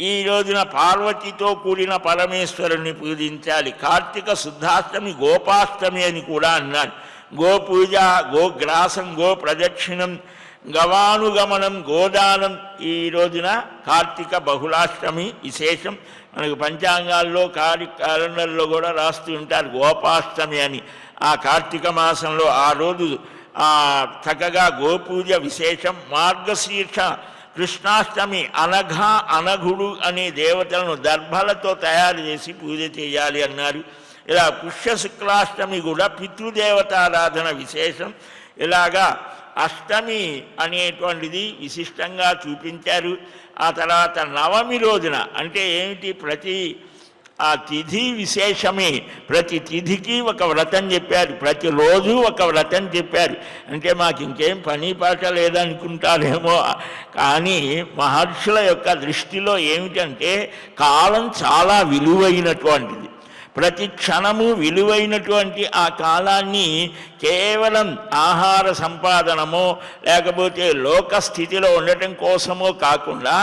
ఈ రోజున పార్వతితో కూడిన పరమేశ్వరుని పూజించాలి. కార్తీక శుద్ధాష్టమి గోపాష్టమి అని కూడా అన్నారు. గోపూజ, గోగ్రాసం, గో ప్రదక్షిణం, గవానుగమనం, గోదానం ఈ రోజున కార్తీక బహుళాష్టమి విశేషం. మనకు పంచాంగాల్లో క్యాలెండర్లో కూడా రాస్తూ ఉంటారు గోపాష్టమి అని. ఆ కార్తీక మాసంలో ఆ రోజు చక్కగా గోపూజ విశేషం. మార్గశీర్ష కృష్ణాష్టమి అనఘ, అనఘుడు అనే దేవతలను దర్భలతో తయారు చేసి పూజ చేయాలి అన్నారు. ఇలా పుష్య శుక్లాష్టమి కూడా పితృదేవతారాధన విశేషం. ఇలాగా అష్టమి అనేటువంటిది విశిష్టంగా చూపించారు. ఆ తర్వాత నవమి రోజున అంటే ఏమిటి, ప్రతి ఆ తిథి విశేషమే. ప్రతి తిథికి ఒక వ్రతం చెప్పారు, ప్రతిరోజు ఒక వ్రతం చెప్పారు. అంటే మాకు ఇంకేం పని పాట లేదనుకుంటారేమో, కానీ మహర్షుల యొక్క దృష్టిలో ఏమిటంటే కాలం చాలా విలువైనటువంటిది. ప్రతి క్షణము విలువైనటువంటి ఆ కాలాన్ని కేవలం ఆహార సంపాదనమో లేకపోతే లోకస్థితిలో ఉండటం కోసమో కాకుండా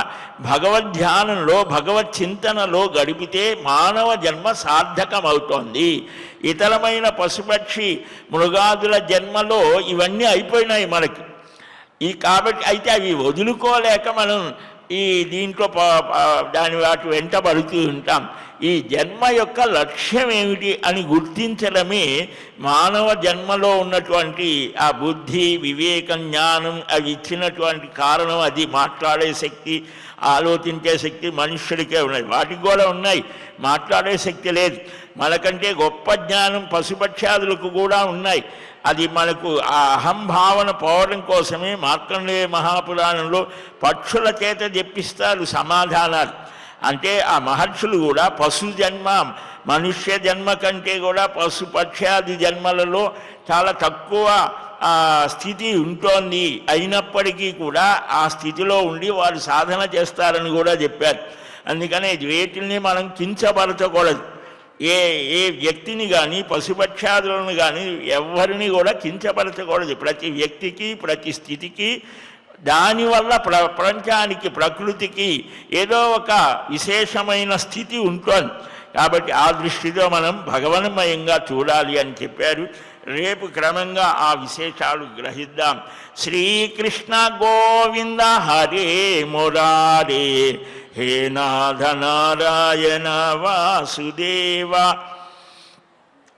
భగవద్ధ్యానంలో భగవత్ చింతనలో గడిపితే మానవ జన్మ సార్థకమవుతోంది. ఇతరమైన పశుపక్షి మృగాదుల జన్మలో ఇవన్నీ అయిపోయినాయి మనకి. కాబట్టి అయితే అవి వదులుకోలేక మనం ఈ దీంట్లో వాటి వెంట పడుతూ ఉంటాం. ఈ జన్మ యొక్క లక్ష్యం ఏమిటి అని గుర్తించడమే మానవ జన్మలో ఉన్నటువంటి ఆ బుద్ధి, వివేకం, జ్ఞానం అవి ఇచ్చినటువంటి కారణం. అది మాట్లాడే శక్తి, ఆలోచించే శక్తి మనుష్యుడికే ఉన్నాయి, వాటికి కూడా ఉన్నాయి, మాట్లాడే శక్తి లేదు. మనకంటే గొప్ప జ్ఞానం పశుపక్షాదులకు కూడా ఉన్నాయి. అది మనకు ఆ అహంభావన పోవడం కోసమే మార్కండేయ మహాపురాణంలో పక్షుల చేత చెప్పిస్తారు సమాధానాలు. అంటే ఆ మహర్షులు కూడా పశు జన్మ, మనుష్య జన్మ కంటే కూడా పశుపక్షాది జన్మలలో చాలా తక్కువ స్థితి ఉంటుంది. అయినప్పటికీ కూడా ఆ స్థితిలో ఉండి వారు సాధన చేస్తారని కూడా చెప్పారు. అందుకనే వేటిని మనం కించపరచకూడదు. ఏ వ్యక్తిని కానీ పశుపక్షాదులను కానీ ఎవరిని కూడా కించపరచకూడదు. ప్రతి వ్యక్తికి, ప్రతి స్థితికి దానివల్ల ప్రపంచానికి, ప్రకృతికి ఏదో ఒక విశేషమైన స్థితి ఉంటుంది. కాబట్టి ఆ దృష్టితో మనం భగవన్మయంగా చూడాలి అని చెప్పారు. రేపు క్రమంగా ఆ విశేషాలు గ్రహిద్దాం. శ్రీకృష్ణ గోవింద హరే మురారే, హే నాథ నారాయణ వాసుదేవ,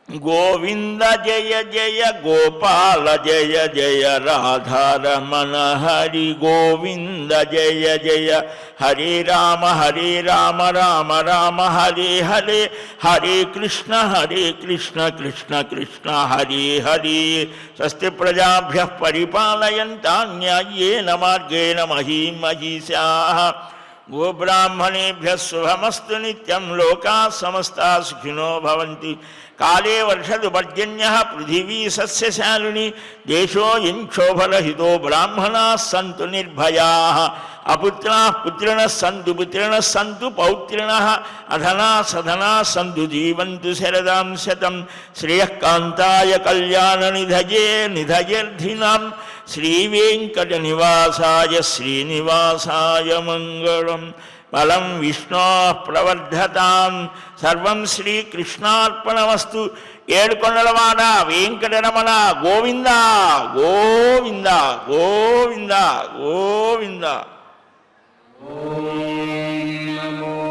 గోవింద జయ జయ గోపాల జయ జయ రాధారమణ హరి గోవింద జయ జయ, హరే రామ రామ రామ హరే హరే, హరే కృష్ణ కృష్ణ కృష్ణ హరే హరే. స్వస్తి ప్రజాభ్యః పరిపాలయంతాం న్యాయేన మార్గేణ మహీం మహీశాః. గోబ్రాహ్మణేభ్యः శుభమస్తు నిత్యం. లోకాः సమస్తాः సుఖినో భవంతు. కాలే వర్షతు పర్జన్యః పృథివీ సస్యశాలిని. దేశోऽयं క్షోభరహితో బ్రాహ్మణాः సంతు నిర్భయాः. అపుత్రాः పుత్రిణः సంతు పుత్రిణः సంతు పౌత్రిణः. అధనాः సధనాः సంతు జీవంతు శరదాం శతం. శ్రేయః కాంతాయ కళ్యాణ నిధయే నిధయేర్ధినాం. శ్రీవేంకట నివాసాయ శ్రీనివాసాయ మంగళం. బలం విష్ణోః ప్రవర్ధతాం. సర్వం శ్రీకృష్ణార్పణమస్తు. ఏడుకొండలవాడ వెంకటరమణ గోవింద గోవింద గోవింద గోవింద. ఓం నమో